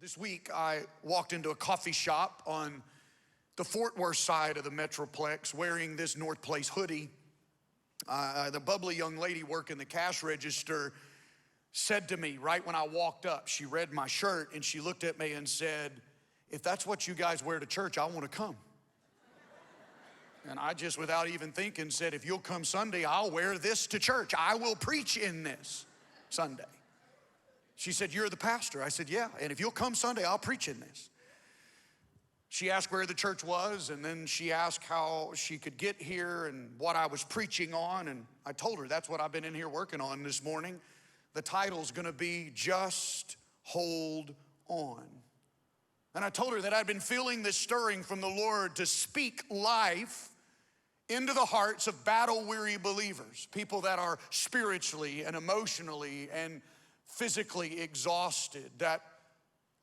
This week, I walked into a coffee shop on the Fort Worth side of the Metroplex wearing this Northplace hoodie. The bubbly young lady working the cash register said to me right when I walked up, she read my shirt and she looked at me and said, "If that's what you guys wear to church, I want to come." And I just, without even thinking, said, "If you'll come Sunday, I'll wear this to church. I will preach in this Sunday." She said, "You're the pastor." I said, "Yeah, and if you'll come Sunday, I'll preach in this." She asked where the church was, and then she asked how she could get here and what I was preaching on, and I told her that's what I've been in here working on this morning. The title's gonna be Just Hold On. And I told her that I'd been feeling this stirring from the Lord to speak life into the hearts of battle-weary believers, people that are spiritually and emotionally and physically exhausted, that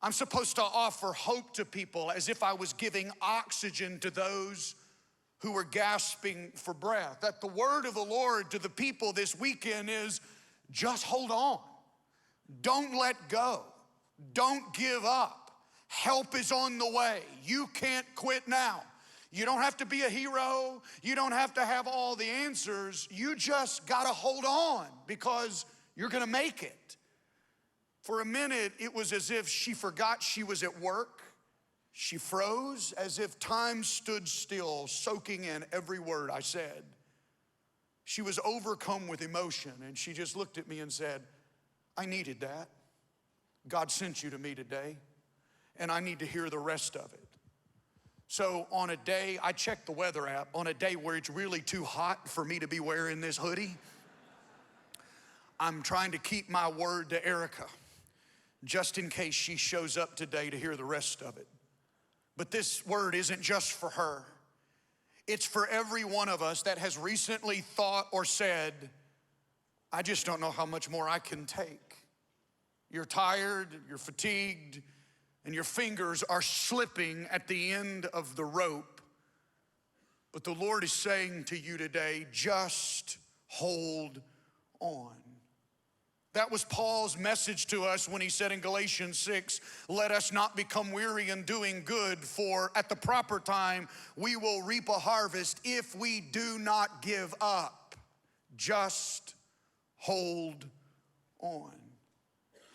I'm supposed to offer hope to people as if I was giving oxygen to those who were gasping for breath. That the word of the Lord to the people this weekend is just hold on. Don't let go. Don't give up. Help is on the way. You can't quit now. You don't have to be a hero. You don't have to have all the answers. You just gotta hold on because you're gonna make it. For a minute, it was as if she forgot she was at work. She froze as if time stood still, soaking in every word I said. She was overcome with emotion, and she just looked at me and said, "I needed that. God sent you to me today, and I need to hear the rest of it." So on a day, I checked the weather app, on a day where it's really too hot for me to be wearing this hoodie, I'm trying to keep my word to Erica, just in case she shows up today to hear the rest of it. But this word isn't just for her. It's for every one of us that has recently thought or said, "I just don't know how much more I can take." You're tired, you're fatigued, and your fingers are slipping at the end of the rope. But the Lord is saying to you today, just hold on. That was Paul's message to us when he said in Galatians 6, "Let us not become weary in doing good, for at the proper time we will reap a harvest if we do not give up." Just hold on.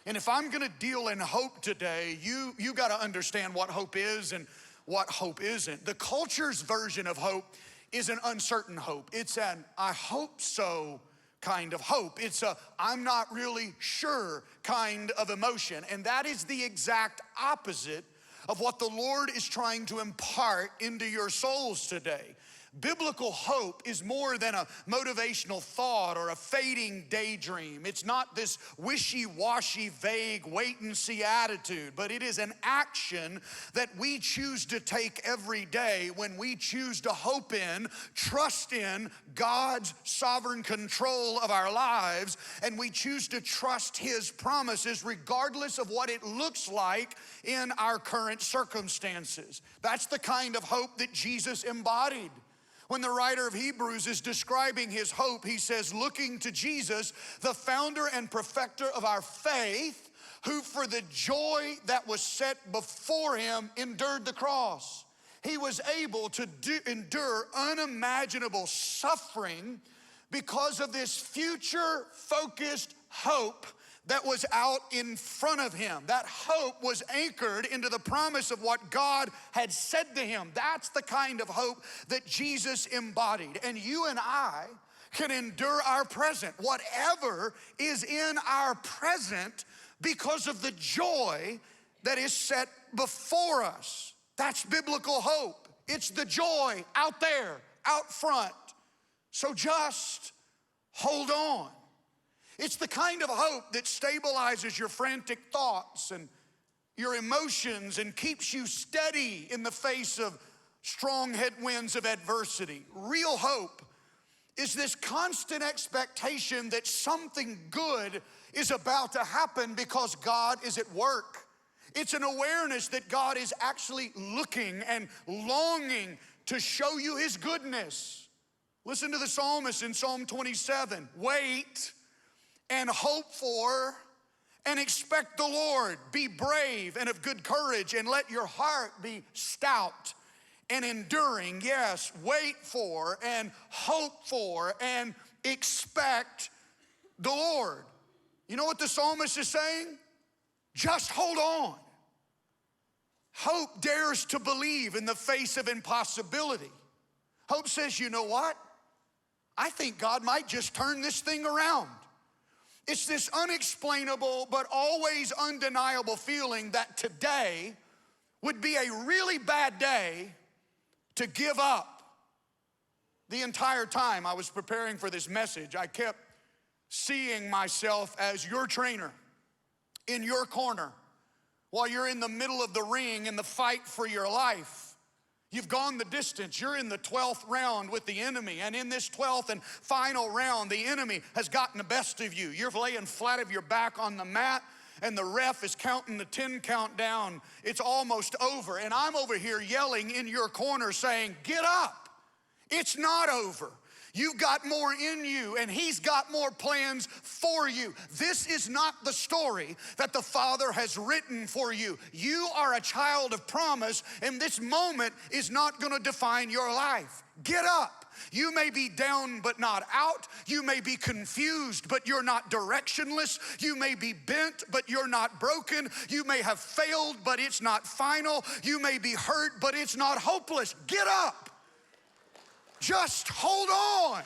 And if I'm gonna deal in hope today, you gotta understand what hope is and what hope isn't. The culture's version of hope is an uncertain hope. It's an "I hope so" kind of hope. It's a "I'm not really sure" kind of emotion. And that is the exact opposite of what the Lord is trying to impart into your souls today. Biblical hope is more than a motivational thought or a fading daydream. It's not this wishy-washy, vague, wait-and-see attitude, but it is an action that we choose to take every day when we choose to hope in, trust in God's sovereign control of our lives, and we choose to trust His promises regardless of what it looks like in our current circumstances. That's the kind of hope that Jesus embodied. When the writer of Hebrews is describing his hope, he says, looking to Jesus, the founder and perfecter of our faith, who for the joy that was set before him endured the cross. He was able to endure unimaginable suffering because of this future-focused hope that was out in front of him. That hope was anchored into the promise of what God had said to him. That's the kind of hope that Jesus embodied. And you and I can endure our present, whatever is in our present, because of the joy that is set before us. That's biblical hope. It's the joy out there, out front. So just hold on. It's the kind of hope that stabilizes your frantic thoughts and your emotions and keeps you steady in the face of strong headwinds of adversity. Real hope is this constant expectation that something good is about to happen because God is at work. It's an awareness that God is actually looking and longing to show you His goodness. Listen to the psalmist in Psalm 27. Wait and hope for and expect the Lord. Be brave and of good courage, and let your heart be stout and enduring. Yes, wait for and hope for and expect the Lord. You know what the psalmist is saying? Just hold on. Hope dares to believe in the face of impossibility. Hope says, you know what? I think God might just turn this thing around. It's this unexplainable but always undeniable feeling that today would be a really bad day to give up. The entire time I was preparing for this message, I kept seeing myself as your trainer in your corner while you're in the middle of the ring in the fight for your life. You've gone the distance. You're in the 12th round with the enemy. And in this 12th and final round, the enemy has gotten the best of you. You're laying flat of your back on the mat, and the ref is counting the 10 count down. It's almost over. And I'm over here yelling in your corner saying, get up. It's not over. You've got more in you, and he's got more plans for you. This is not the story that the Father has written for you. You are a child of promise, and this moment is not going to define your life. Get up. You may be down but not out. You may be confused but you're not directionless. You may be bent but you're not broken. You may have failed but it's not final. You may be hurt but it's not hopeless. Get up. Just hold on.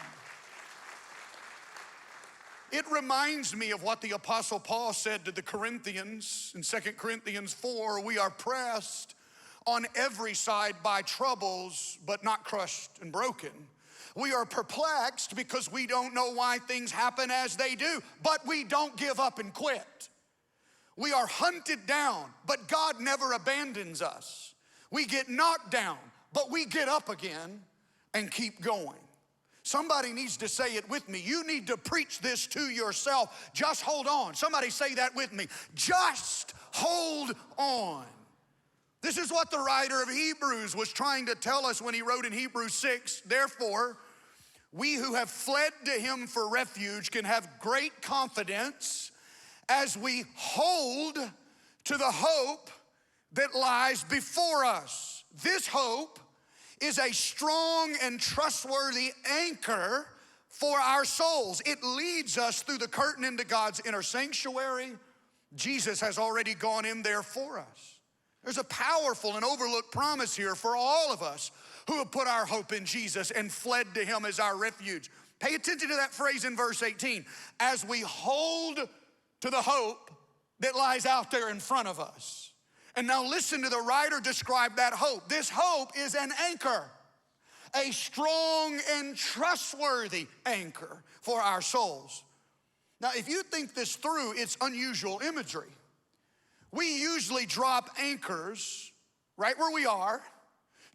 It reminds me of what the Apostle Paul said to the Corinthians in 2 Corinthians 4. We are pressed on every side by troubles, but not crushed and broken. We are perplexed because we don't know why things happen as they do, but we don't give up and quit. We are hunted down, but God never abandons us. We get knocked down, but we get up again and keep going. Somebody needs to say it with me. You need to preach this to yourself. Just hold on. Somebody say that with me. Just hold on. This is what the writer of Hebrews was trying to tell us when he wrote in Hebrews 6. Therefore, we who have fled to him for refuge can have great confidence as we hold to the hope that lies before us. This hope is a strong and trustworthy anchor for our souls. It leads us through the curtain into God's inner sanctuary. Jesus has already gone in there for us. There's a powerful and overlooked promise here for all of us who have put our hope in Jesus and fled to him as our refuge. Pay attention to that phrase in verse 18. As we hold to the hope that lies out there in front of us. And now listen to the writer describe that hope. This hope is an anchor, a strong and trustworthy anchor for our souls. Now, if you think this through, it's unusual imagery. We usually drop anchors right where we are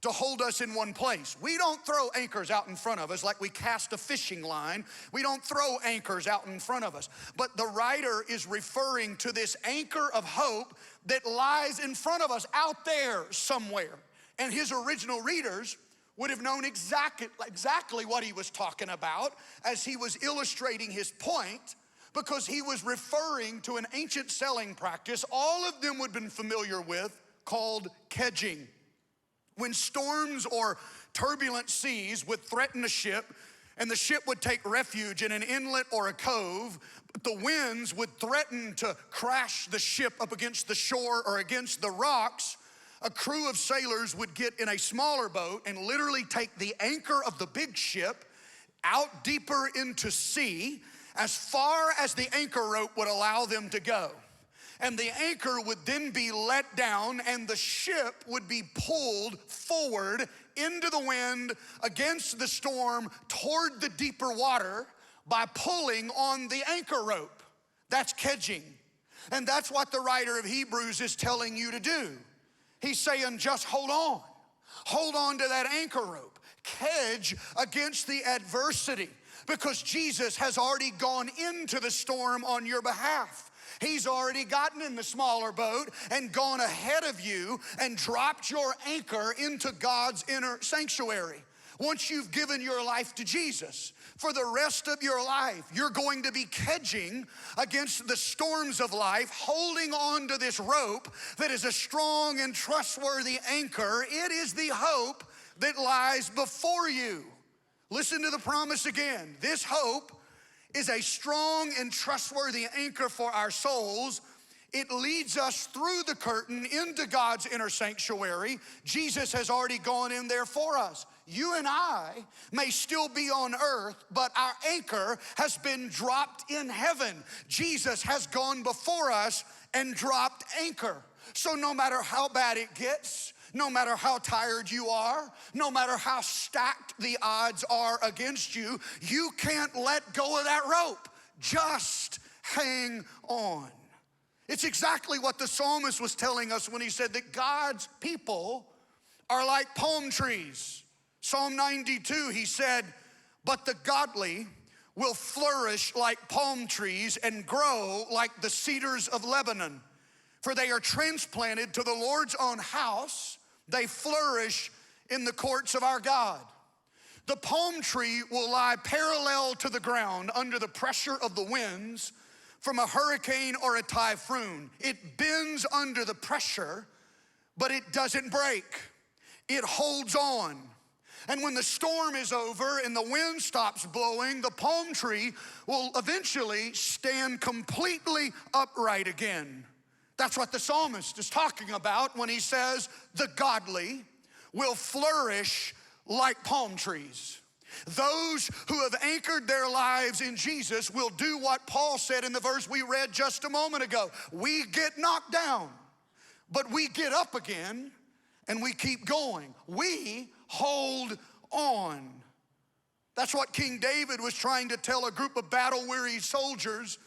to hold us in one place. We don't throw anchors out in front of us like we cast a fishing line. We don't throw anchors out in front of us. But the writer is referring to this anchor of hope that lies in front of us out there somewhere. And his original readers would have known exactly what he was talking about as he was illustrating his point, because he was referring to an ancient sailing practice all of them would have been familiar with called kedging. When storms or turbulent seas would threaten a ship and the ship would take refuge in an inlet or a cove, but the winds would threaten to crash the ship up against the shore or against the rocks, a crew of sailors would get in a smaller boat and literally take the anchor of the big ship out deeper into sea as far as the anchor rope would allow them to go. And the anchor would then be let down and the ship would be pulled forward into the wind against the storm toward the deeper water by pulling on the anchor rope. That's kedging. And that's what the writer of Hebrews is telling you to do. He's saying just hold on. Hold on to that anchor rope. Kedge against the adversity because Jesus has already gone into the storm on your behalf. He's already gotten in the smaller boat and gone ahead of you and dropped your anchor into God's inner sanctuary. Once you've given your life to Jesus, for the rest of your life, you're going to be hedging against the storms of life, holding on to this rope that is a strong and trustworthy anchor. It is the hope that lies before you. Listen to the promise again. This hope is a strong and trustworthy anchor for our souls. It leads us through the curtain into God's inner sanctuary. Jesus has already gone in there for us. You and I may still be on earth, but our anchor has been dropped in heaven. Jesus has gone before us and dropped anchor. So no matter how bad it gets, no matter how tired you are, no matter how stacked the odds are against you, you can't let go of that rope. Just hang on. It's exactly what the psalmist was telling us when he said that God's people are like palm trees. Psalm 92, he said, but the godly will flourish like palm trees and grow like the cedars of Lebanon. For they are transplanted to the Lord's own house. They flourish in the courts of our God. The palm tree will lie parallel to the ground under the pressure of the winds from a hurricane or a typhoon. It bends under the pressure, but it doesn't break. It holds on. And when the storm is over and the wind stops blowing, the palm tree will eventually stand completely upright again. That's what the psalmist is talking about when he says the godly will flourish like palm trees. Those who have anchored their lives in Jesus will do what Paul said in the verse we read just a moment ago. We get knocked down, but we get up again and we keep going. We hold on. That's what King David was trying to tell a group of battle-weary soldiers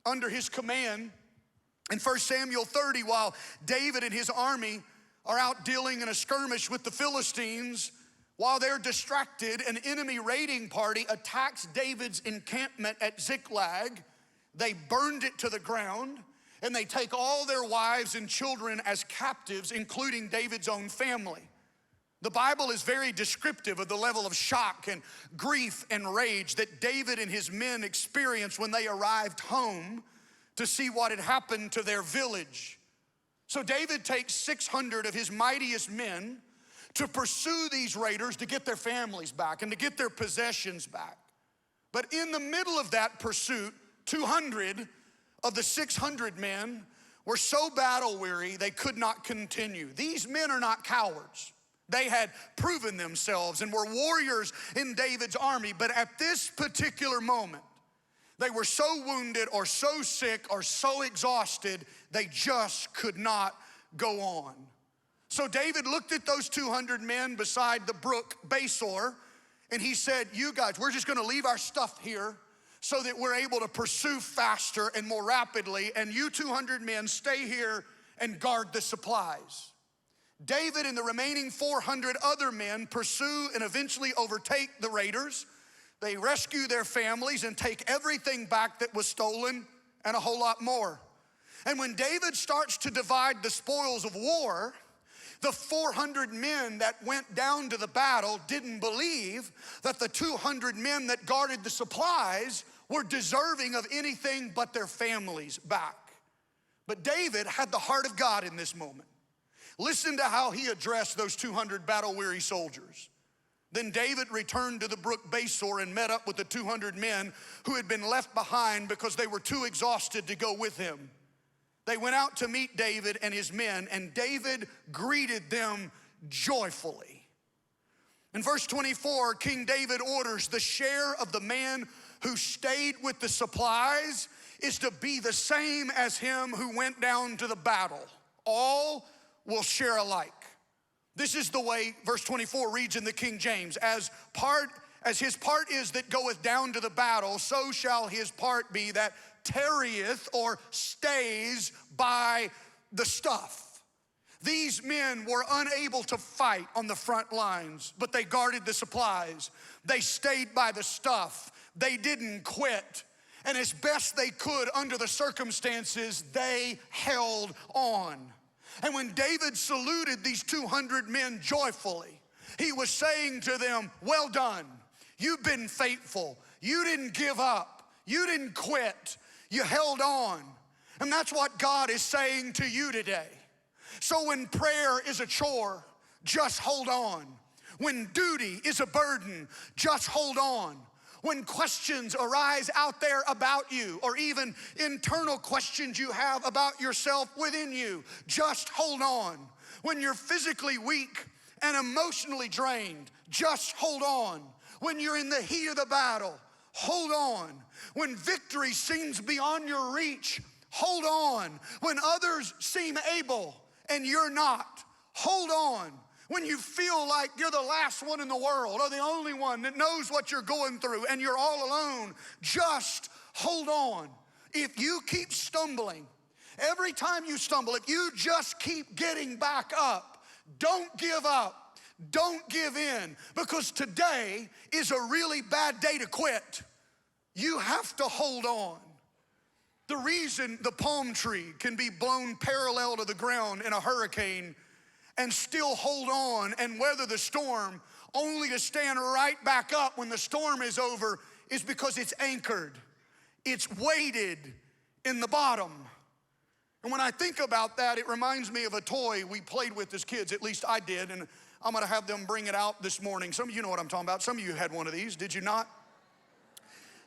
under his command. In 1 Samuel 30, while David and his army are out dealing in a skirmish with the Philistines, while they're distracted, an enemy raiding party attacks David's encampment at Ziklag. They burned it to the ground, and they take all their wives and children as captives, including David's own family. The Bible is very descriptive of the level of shock and grief and rage that David and his men experienced when they arrived home to see what had happened to their village. So David takes 600 of his mightiest men to pursue these raiders to get their families back and to get their possessions back. But in the middle of that pursuit, 200 of the 600 men were so battle weary they could not continue. These men are not cowards. They had proven themselves and were warriors in David's army, but at this particular moment, they were so wounded or so sick or so exhausted, they just could not go on. So David looked at those 200 men beside the brook Besor, and he said, you guys, we're just gonna leave our stuff here so that we're able to pursue faster and more rapidly, and you 200 men stay here and guard the supplies. David and the remaining 400 other men pursue and eventually overtake the raiders. They rescue their families and take everything back that was stolen and a whole lot more. And when David starts to divide the spoils of war, the 400 men that went down to the battle didn't believe that the 200 men that guarded the supplies were deserving of anything but their families back. But David had the heart of God in this moment. Listen to how he addressed those 200 battle-weary soldiers. Then David returned to the brook Besor and met up with the 200 men who had been left behind because they were too exhausted to go with him. They went out to meet David and his men, and David greeted them joyfully. In verse 24, King David orders the share of the man who stayed with the supplies is to be the same as him who went down to the battle. All will share alike. This is the way verse 24 reads in the King James. As his part is that goeth down to the battle, so shall his part be that tarrieth or stays by the stuff. These men were unable to fight on the front lines, but they guarded the supplies. They stayed by the stuff. They didn't quit. And as best they could under the circumstances, they held on. And when David saluted these 200 men joyfully, He was saying to them, well done. You've been faithful. You didn't give up. You didn't quit. You held on. And that's what God is saying to you today. So when prayer is a chore, just hold on. When duty is a burden, just hold on. When questions arise out there about you, or even internal questions you have about yourself within you, just hold on. When you're physically weak and emotionally drained, just hold on. When you're in the heat of the battle, hold on. When victory seems beyond your reach, hold on. When others seem able and you're not, hold on. When you feel like you're the last one in the world or the only one that knows what you're going through and you're all alone, just hold on. If you keep stumbling, every time you stumble, if you just keep getting back up, don't give up, don't give in, because today is a really bad day to quit. You have to hold on. The reason the palm tree can be blown parallel to the ground in a hurricane and still hold on and weather the storm only to stand right back up when the storm is over is because it's anchored. It's weighted in the bottom. And when I think about that, it reminds me of a toy we played with as kids, at least I did, and I'm gonna have them bring it out this morning. Some of you know what I'm talking about. Some of you had one of these, did you not?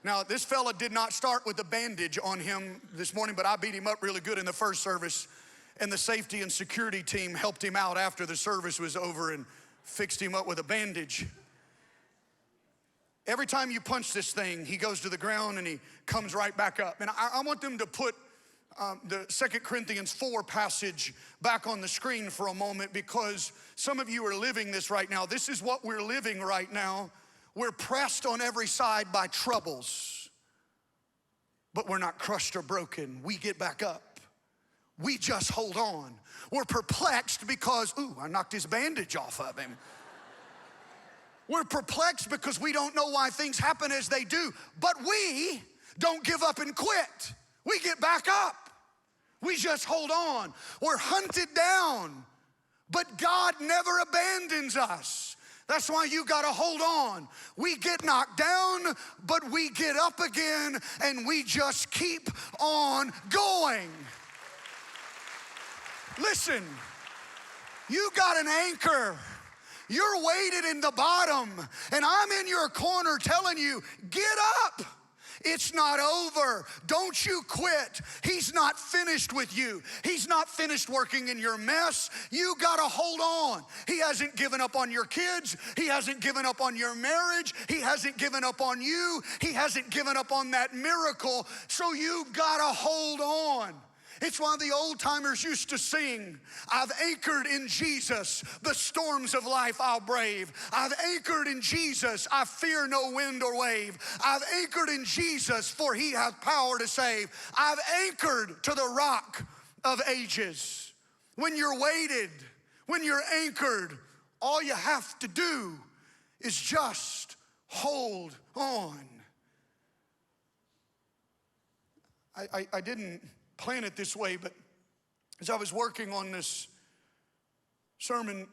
Now, this fella did not start with a bandage on him this morning, but I beat him up really good in the first service. And the safety and security team helped him out after the service was over and fixed him up with a bandage. Every time you punch this thing, he goes to the ground and he comes right back up. And I want them to put the 2 Corinthians 4 passage back on the screen for a moment, because some of you are living this right now. This is what we're living right now. We're pressed on every side by troubles, but we're not crushed or broken. We get back up. We just hold on. We're perplexed because, I knocked his bandage off of him. We're perplexed because we don't know why things happen as they do, but we don't give up and quit. We get back up. We just hold on. We're hunted down, but God never abandons us. That's why you gotta hold on. We get knocked down, but we get up again, and we just keep on going. Listen, you got an anchor. You're weighted in the bottom, and I'm in your corner telling you, get up. It's not over. Don't you quit. He's not finished with you. He's not finished working in your mess. You gotta hold on. He hasn't given up on your kids. He hasn't given up on your marriage. He hasn't given up on you. He hasn't given up on that miracle. So you gotta hold on. It's why the old timers used to sing, I've anchored in Jesus, the storms of life I'll brave. I've anchored in Jesus, I fear no wind or wave. I've anchored in Jesus, for he hath power to save. I've anchored to the rock of ages. When you're weighted, when you're anchored, all you have to do is just hold on. I didn't plan it this way, but as I was working on this sermon,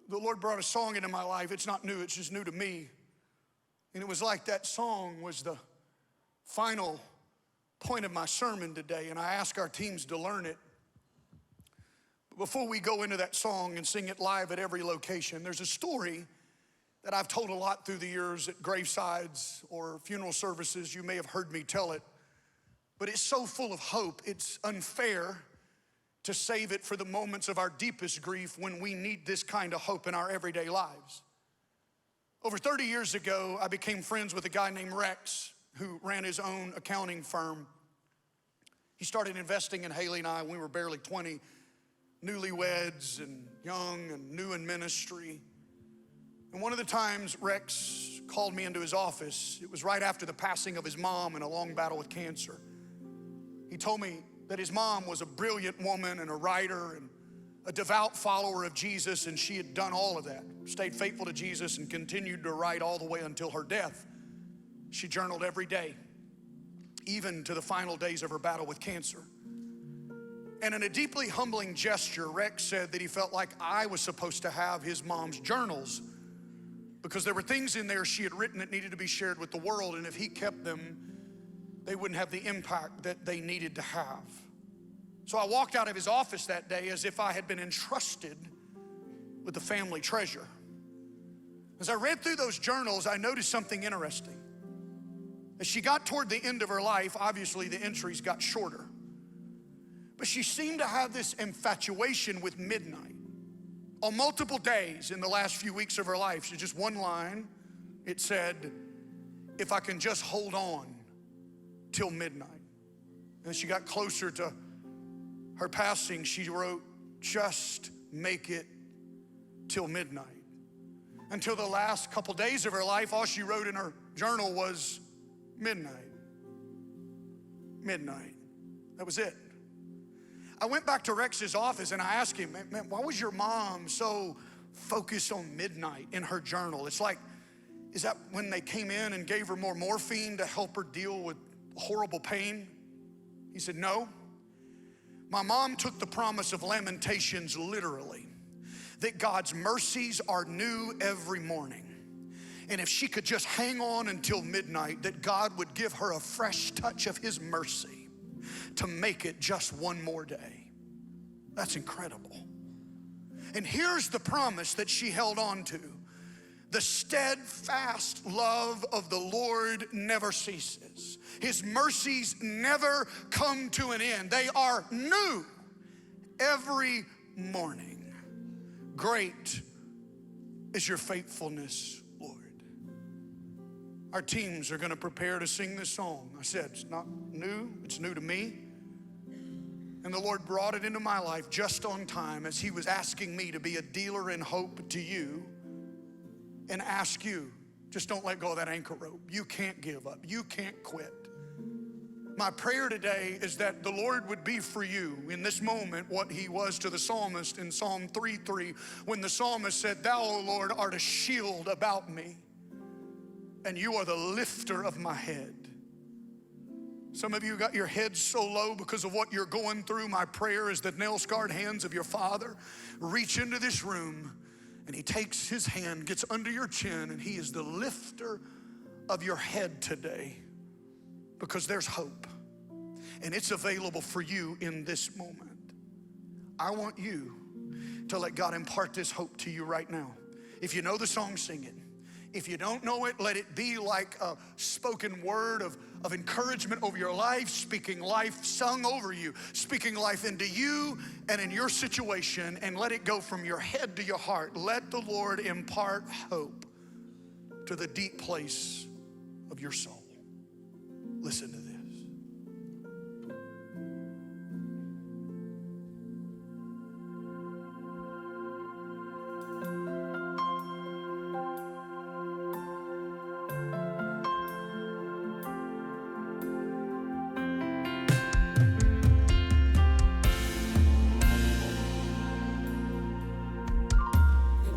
the Lord brought a song into my life. It's not new, it's just new to me. And it was like that song was the final point of my sermon today, and I asked our teams to learn it. But before we go into that song and sing it live at every location, there's a story that I've told a lot through the years at gravesides or funeral services. You may have heard me tell it. But it's so full of hope, it's unfair to save it for the moments of our deepest grief when we need this kind of hope in our everyday lives. Over 30 years ago, I became friends with a guy named Rex who ran his own accounting firm. He started investing in Haley and I when we were barely 20, newlyweds and young and new in ministry. And one of the times Rex called me into his office, it was right after the passing of his mom in a long battle with cancer. He told me that his mom was a brilliant woman and a writer and a devout follower of Jesus, and she had done all of that, stayed faithful to Jesus and continued to write all the way until her death. She journaled every day, even to the final days of her battle with cancer. And in a deeply humbling gesture, Rex said that he felt like I was supposed to have his mom's journals because there were things in there she had written that needed to be shared with the world, and if he kept them, they wouldn't have the impact that they needed to have. So I walked out of his office that day as if I had been entrusted with the family treasure. As I read through those journals, I noticed something interesting. As she got toward the end of her life, obviously the entries got shorter. But she seemed to have this infatuation with midnight. On multiple days in the last few weeks of her life, just one line, it said, if I can just hold on till midnight. And as she got closer to her passing, she wrote, just make it till midnight. Until the last couple days of her life, all she wrote in her journal was midnight. Midnight. That was it. I went back to Rex's office and I asked him, man, why was your mom so focused on midnight in her journal? It's like, is that when they came in and gave her more morphine to help her deal with horrible pain? He said, no. My mom took the promise of Lamentations literally, that God's mercies are new every morning. And if she could just hang on until midnight, that God would give her a fresh touch of his mercy to make it just one more day. That's incredible. And here's the promise that she held on to. The steadfast love of the Lord never ceases. His mercies never come to an end. They are new every morning. Great is your faithfulness, Lord. Our teams are going to prepare to sing this song. I said, it's not new, it's new to me. And the Lord brought it into my life just on time as he was asking me to be a dealer in hope to you and ask you, just don't let go of that anchor rope. You can't give up. You can't quit. My prayer today is that the Lord would be for you in this moment what he was to the psalmist in Psalm 3:3 when the psalmist said, thou, O Lord, art a shield about me, and you are the lifter of my head. Some of you got your heads so low because of what you're going through. My prayer is that nail-scarred hands of your Father reach into this room and he takes his hand, gets under your chin, and he is the lifter of your head today, because there's hope and it's available for you in this moment. I want you to let God impart this hope to you right now. If you know the song, sing it. If you don't know it, let it be like a spoken word of encouragement over your life, speaking life sung over you, speaking life into you and in your situation, and let it go from your head to your heart. Let the Lord impart hope to the deep place of your soul. Listen to this.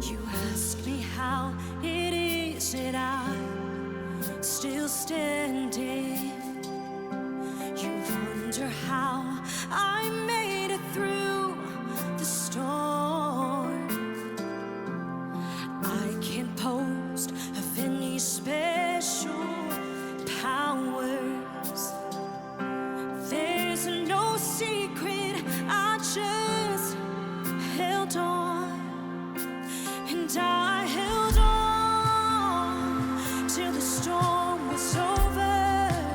You ask me how it is that I'm still standing. You wonder how I made it through the storm. I can't boast of any special powers. There's no secret, I just held on. And I held on till the storm was over.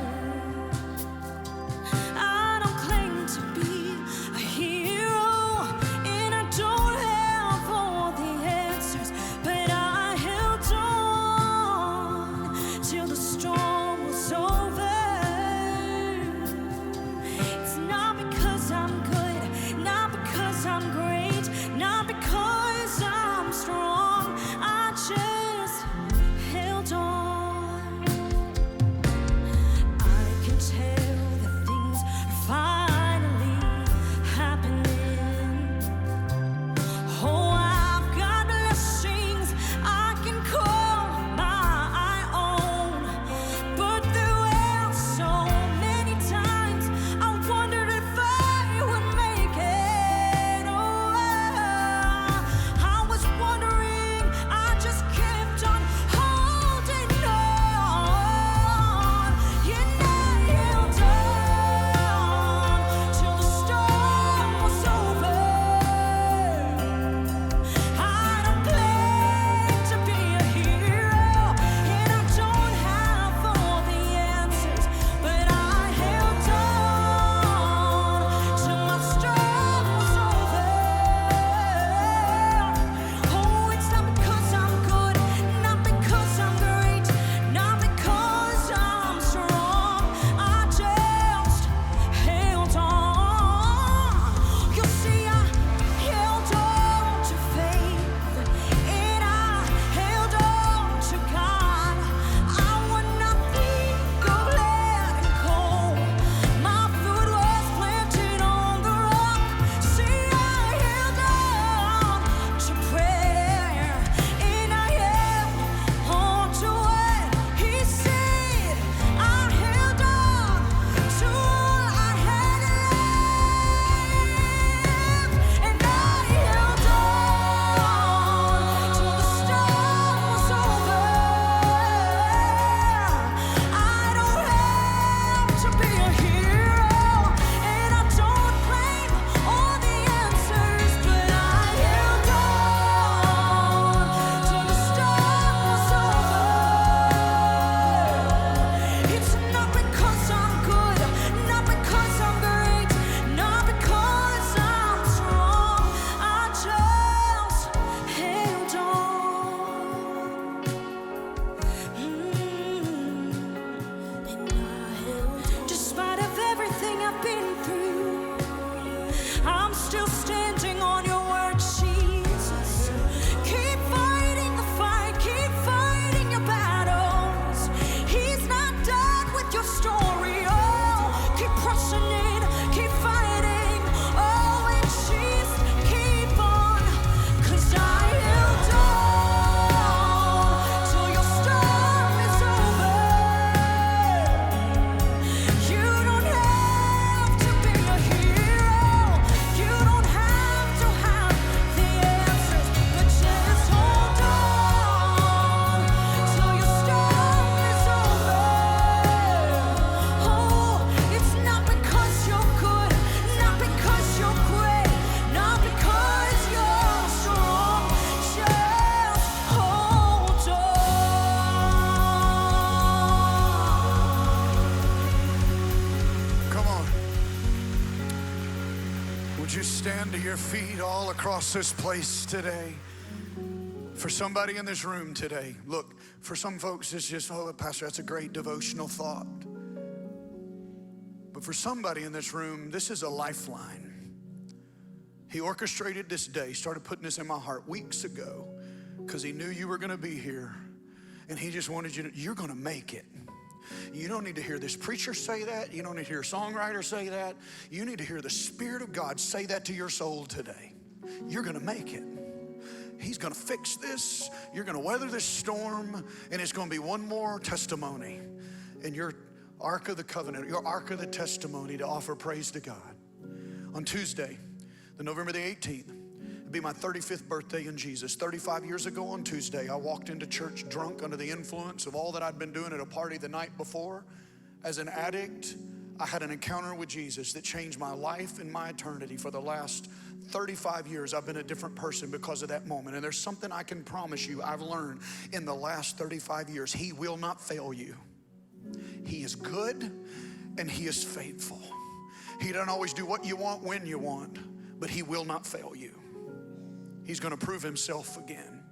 stand to your feet all across this place today. For somebody in this room today, look, for some folks it's just, oh, Pastor, that's a great devotional thought. But for somebody in this room, this is a lifeline. He orchestrated this day, started putting this in my heart weeks ago because he knew you were gonna be here. And he just wanted you to, you're gonna make it. You don't need to hear this preacher say that. You don't need to hear a songwriter say that. You need to hear the Spirit of God say that to your soul today. You're gonna make it. He's gonna fix this. You're gonna weather this storm, and it's gonna be one more testimony in your Ark of the Covenant, your Ark of the Testimony to offer praise to God. On Tuesday, the November the 18th, it'd be my 35th birthday in Jesus. 35 years ago on Tuesday, I walked into church drunk under the influence of all that I'd been doing at a party the night before. As an addict, I had an encounter with Jesus that changed my life and my eternity. For the last 35 years, I've been a different person because of that moment. And there's something I can promise you I've learned in the last 35 years. He will not fail you. He is good and he is faithful. He doesn't always do what you want when you want, but he will not fail you. He's gonna prove himself again.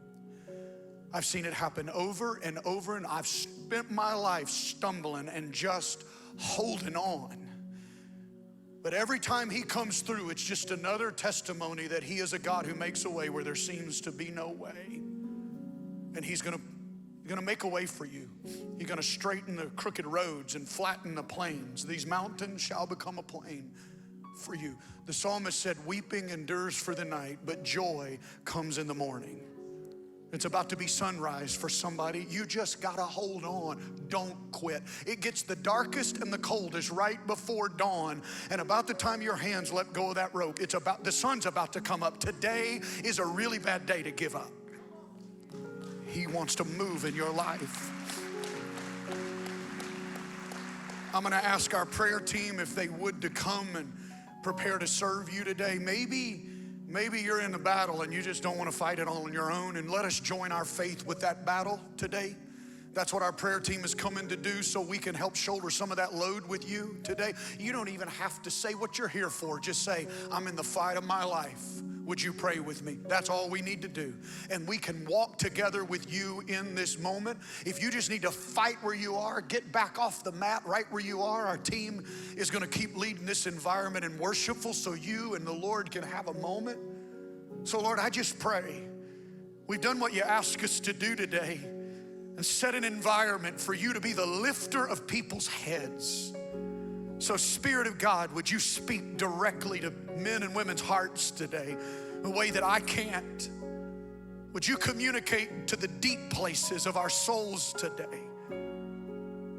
I've seen it happen over and over, and I've spent my life stumbling and just holding on. But every time he comes through, it's just another testimony that he is a God who makes a way where there seems to be no way. And he's gonna make a way for you. He's gonna straighten the crooked roads and flatten the plains. These mountains shall become a plain for you. The psalmist said, weeping endures for the night, but joy comes in the morning. It's about to be sunrise for somebody. You just gotta hold on. Don't quit. It gets the darkest and the coldest right before dawn, and about the time your hands let go of that rope, the sun's about to come up. Today is a really bad day to give up. He wants to move in your life. I'm gonna ask our prayer team if they would to come and prepare to serve you today. Maybe you're in the battle and you just don't want to fight it all on your own, and let us join our faith with that battle today. That's what our prayer team is coming to do, so we can help shoulder some of that load with you today. You don't even have to say what you're here for. Just say, I'm in the fight of my life. Would you pray with me? That's all we need to do. And we can walk together with you in this moment. If you just need to fight where you are, get back off the mat right where you are. Our team is gonna keep leading this environment in worshipful so you and the Lord can have a moment. So Lord, I just pray, we've done what you asked us to do today and set an environment for you to be the lifter of people's heads. So Spirit of God, would you speak directly to men and women's hearts today in a way that I can't? Would you communicate to the deep places of our souls today?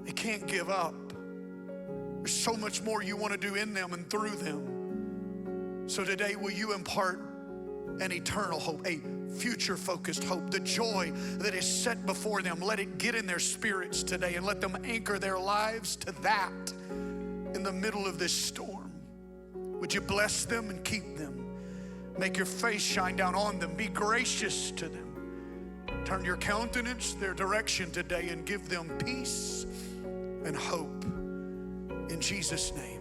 They can't give up. There's so much more you want to do in them and through them. So today, will you impart an eternal hope, a future-focused hope, the joy that is set before them. Let it get in their spirits today, and let them anchor their lives to that in the middle of this storm. Would you bless them and keep them? Make your face shine down on them. Be gracious to them. Turn your countenance their direction today and give them peace and hope. In Jesus' name.